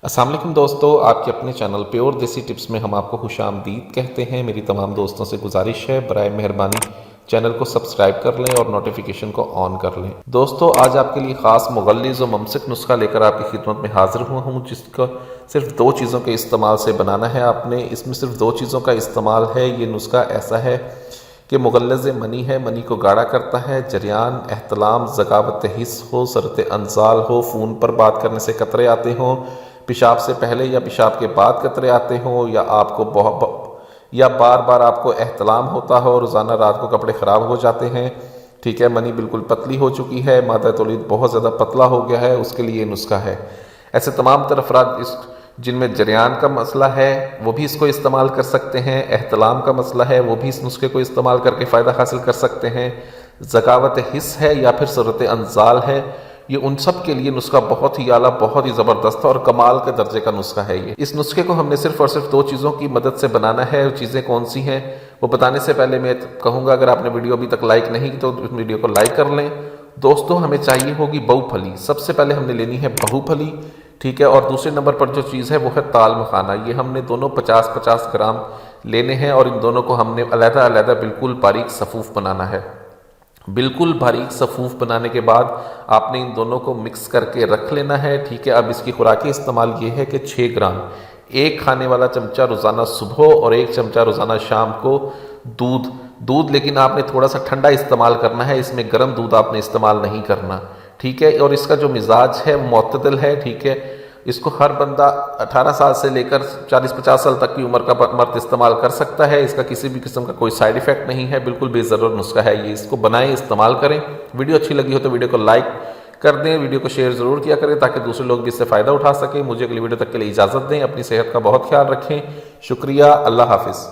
السلام علیکم دوستو، آپ کے اپنے چینل پیور دیسی ٹپس میں ہم آپ کو خوش آمدید کہتے ہیں۔ میری تمام دوستوں سے گزارش ہے برائے مہربانی چینل کو سبسکرائب کر لیں اور نوٹیفیکیشن کو آن کر لیں۔ دوستو، آج آپ کے لیے خاص مغلظ و ممسک نسخہ لے کر آپ کی خدمت میں حاضر ہوا ہوں، جس کا صرف 2 چیزوں کے استعمال سے بنانا ہے آپ نے۔ اس میں صرف 2 چیزوں کا استعمال ہے۔ یہ نسخہ ایسا ہے کہ مغلظ منی ہے، منی کو گاڑھا کرتا ہے، جریان، احتلام، ذکاوت حس ہو، صورت انزال ہو، فون پر بات کرنے سے قطرے آتے ہوں، پیشاب سے پہلے یا پیشاب کے بعد قطرے آتے ہوں، یا آپ کو بار بار آپ کو احتلام ہوتا ہو، روزانہ رات کو کپڑے خراب ہو جاتے ہیں، ٹھیک ہے، منی بالکل پتلی ہو چکی ہے، مادہ تولید بہت زیادہ پتلا ہو گیا ہے، اس کے لیے یہ نسخہ ہے۔ ایسے تمام تر افراد جن میں جریان کا مسئلہ ہے وہ بھی اس کو استعمال کر سکتے ہیں، احتلام کا مسئلہ ہے وہ بھی اس نسخے کو استعمال کر کے فائدہ حاصل کر سکتے ہیں، ذکاوت حس ہے یا پھر صورت انزال ہے، یہ ان سب کے لیے نسخہ بہت ہی اعلیٰ، بہت ہی زبردست اور کمال کے درجے کا نسخہ ہے۔ یہ اس نسخے کو ہم نے صرف اور صرف 2 چیزوں کی مدد سے بنانا ہے۔ وہ چیزیں کون سی ہیں وہ بتانے سے پہلے میں کہوں گا، اگر آپ نے ویڈیو ابھی تک لائک نہیں کی تو اس ویڈیو کو لائک کر لیں۔ دوستو، ہمیں چاہیے ہوگی بہو پھلی۔ سب سے پہلے ہم نے لینی ہے بہو پھلی، ٹھیک ہے، اور دوسرے نمبر پر جو چیز ہے وہ ہے تال مکھانا۔ یہ ہم نے دونوں 50-50 گرام لینے ہیں، اور ان دونوں کو ہم نے علیحدہ علیحدہ بالکل باریک صفوف بنانا ہے۔ بالکل باریک صفوف بنانے کے بعد آپ نے ان دونوں کو مکس کر کے رکھ لینا ہے، ٹھیک ہے۔ اب اس کی خوراکی استعمال یہ ہے کہ 6 گرام، 1 کھانے والا چمچہ روزانہ صبح اور 1 چمچہ روزانہ شام کو دودھ لیکن آپ نے تھوڑا سا ٹھنڈا استعمال کرنا ہے، اس میں گرم دودھ آپ نے استعمال نہیں کرنا، ٹھیک ہے۔ اور اس کا جو مزاج ہے وہ معتدل ہے، ٹھیک ہے۔ اس کو ہر بندہ 18 سال سے لے کر 40-50 سال تک کی عمر کا مرد استعمال کر سکتا ہے۔ اس کا کسی بھی قسم کا کوئی سائیڈ ایفیکٹ نہیں ہے، بالکل بے ضرر نسخہ ہے یہ۔ اس کو بنائیں، استعمال کریں۔ ویڈیو اچھی لگی ہو تو ویڈیو کو لائک کر دیں، ویڈیو کو شیئر ضرور کیا کریں تاکہ دوسرے لوگ بھی اس سے فائدہ اٹھا سکیں۔ مجھے اگلی ویڈیو تک کے لیے اجازت دیں، اپنی صحت کا بہت خیال رکھیں۔ شکریہ، اللہ حافظ۔